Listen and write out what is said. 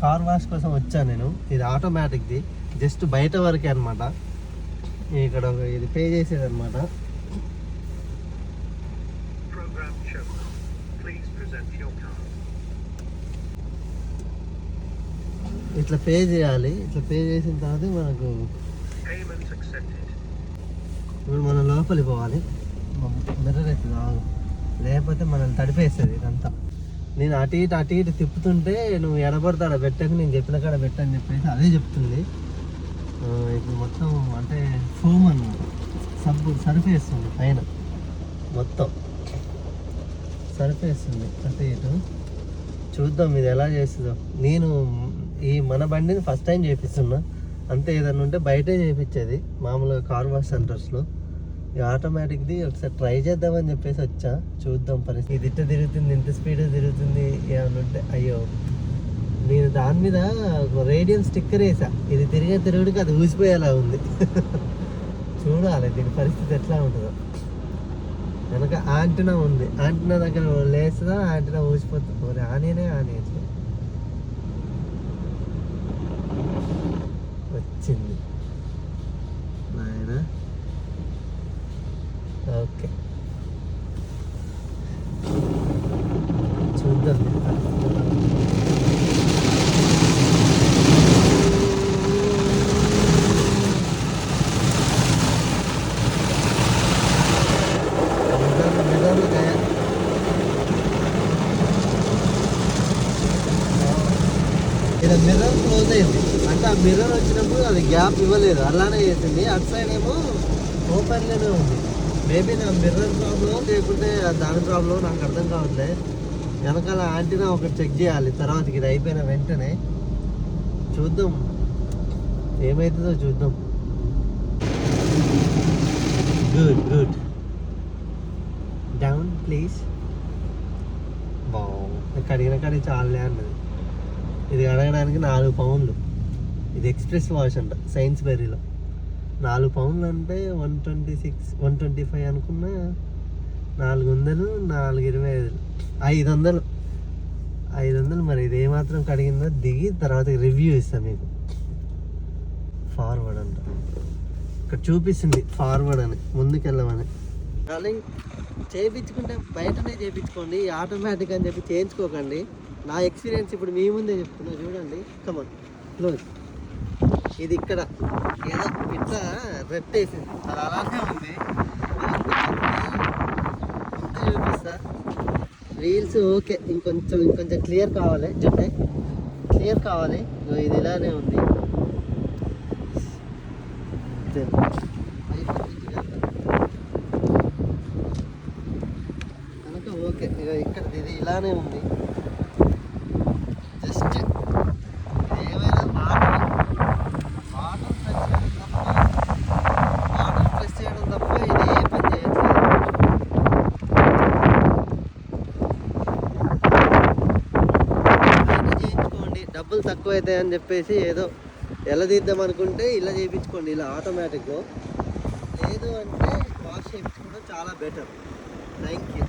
Car wash కోసం వచ్చాను నేను. ఇది ఆటోమేటిక్ది, జస్ట్ బయట వరకే అనమాట. ఇక్కడ ఇది పే చేసేది అనమాట. ఇట్లా పే చేయాలి. ఇట్లా పే చేసిన తర్వాత మనకు ఇప్పుడు మనం లోపలికి పోవాలి. మిర్రర్ అయితే కాదు, లేకపోతే మనల్ని తడిపేస్తుంది ఇదంతా. నేను అటు ఇటు తిప్పుతుంటే నువ్వు ఎడబడతాడ పెట్టకు, నేను చెప్పిన కాడ పెట్టని చెప్పేసి అదే చెప్తుంది. ఇప్పుడు మొత్తం అంటే ఫోమ్ అన్నమాట, సరిపేస్తుంది పైన మొత్తం సరిపేస్తుంది అటు ఇటు. చూద్దాం ఇది ఎలా చేస్తుందో. నేను ఈ మన బండిని ఫస్ట్ టైం చేపిస్తున్నా అంతే. ఏదన్నా ఉంటే బయటే చేయించేది మామూలుగా కార్ వాష్ సెంటర్స్లో. ఈ ఆటోమేటిక్ది ఒకసారి ట్రై చేద్దామని చెప్పేసి వచ్చా. చూద్దాం పరిస్థితి. ఇది ఇట్ట తిరుగుతుంది, ఇంత స్పీడ్ తిరుగుతుంది ఏమన్నా ఉంటే. అయ్యో, నేను దాని మీద ఒక రేడియం స్టిక్కర్ వేసా. ఇది తిరుగుడికి అది ఊసిపోయేలా ఉంది. చూడాలి దీని పరిస్థితి ఎట్లా ఉంటుందో. వెనక యాంటీనా ఉంది, యాంటీనా దగ్గర లేస్తుందా యాంటీనా ఊసిపోతుంది. ఆనేనే వచ్చింది నాయన. ఓకే, చూద్దాం. ఇలా మిర్రర్ క్లోజ్ అయింది అంటే ఆ మిర్రర్ వచ్చినప్పుడు అది గ్యాప్ ఇవ్వలేదు, అలానే చేసింది. అటు సైడ్ ఏమో ఓపెన్లోనే ఉంది. మేబీ నా మిర్రర్ ప్రాబ్లం లేకుంటే దాని ప్రాబ్లం నాకు అర్థం కావట్లేదు. వెనకాల యాంటీనా ఒకటి చెక్ చేయాలి తర్వాత, ఇది అయిపోయిన వెంటనే. చూద్దాం ఏమవుతుందో చూద్దాం. Good down please. కడిగిన కడిగి చాలే అన్నది. ఇది అడగడానికి 4 పౌండ్లు. ఇది ఎక్స్ప్రెస్ వాష్ అంట సైన్స్బెర్రీలో. 4 పౌండ్లు అంటే 126 125 అనుకున్నా. 400 425 500. మరి ఇది ఏమాత్రం కడిగిందో దిగి తర్వాత రివ్యూ ఇస్తాను మీకు. ఫార్వర్డ్ అంట ఇక్కడ చూపిస్తుంది, ఫార్వర్డ్ అని, ముందుకెళ్ళమని. డార్లింగ్, చేయించుకుంటే బయటనే చేయించుకోండి, ఆటోమేటిక్ అని చెప్పి చేయించుకోకండి. నా ఎక్స్పీరియన్స్ ఇప్పుడు మీ ముందే చెప్తున్నా, చూడండి. కమాన్ క్లోజ్. ఇది ఇక్కడ ఏదో ఇట్లా రెట్టేసింది, అది అలానే ఉంది. చూపిస్తా రీల్స్. ఓకే, ఇంకొంచెం క్లియర్ కావాలి, క్లియర్ కావాలి. ఇది ఇలానే ఉంది. కనుక ఓకే, ఇక్కడ ఇది ఇలానే ఉంది. జస్ట్ ఏమైనా వాటర్ ప్రెస్ చేయడం తప్ప ఇది ఏ పని చేయట్లేదు. చేయించుకోండి, డబ్బులు తక్కువ అవుతాయి అని చెప్పేసి ఏదో ఎలా తీద్దాం అనుకుంటే ఇలా చేయించుకోండి, ఇలా ఆటోమేటిక్గా. లేదు అంటే వాష్ చేయించుకోవడం చాలా బెటర్. Thank you.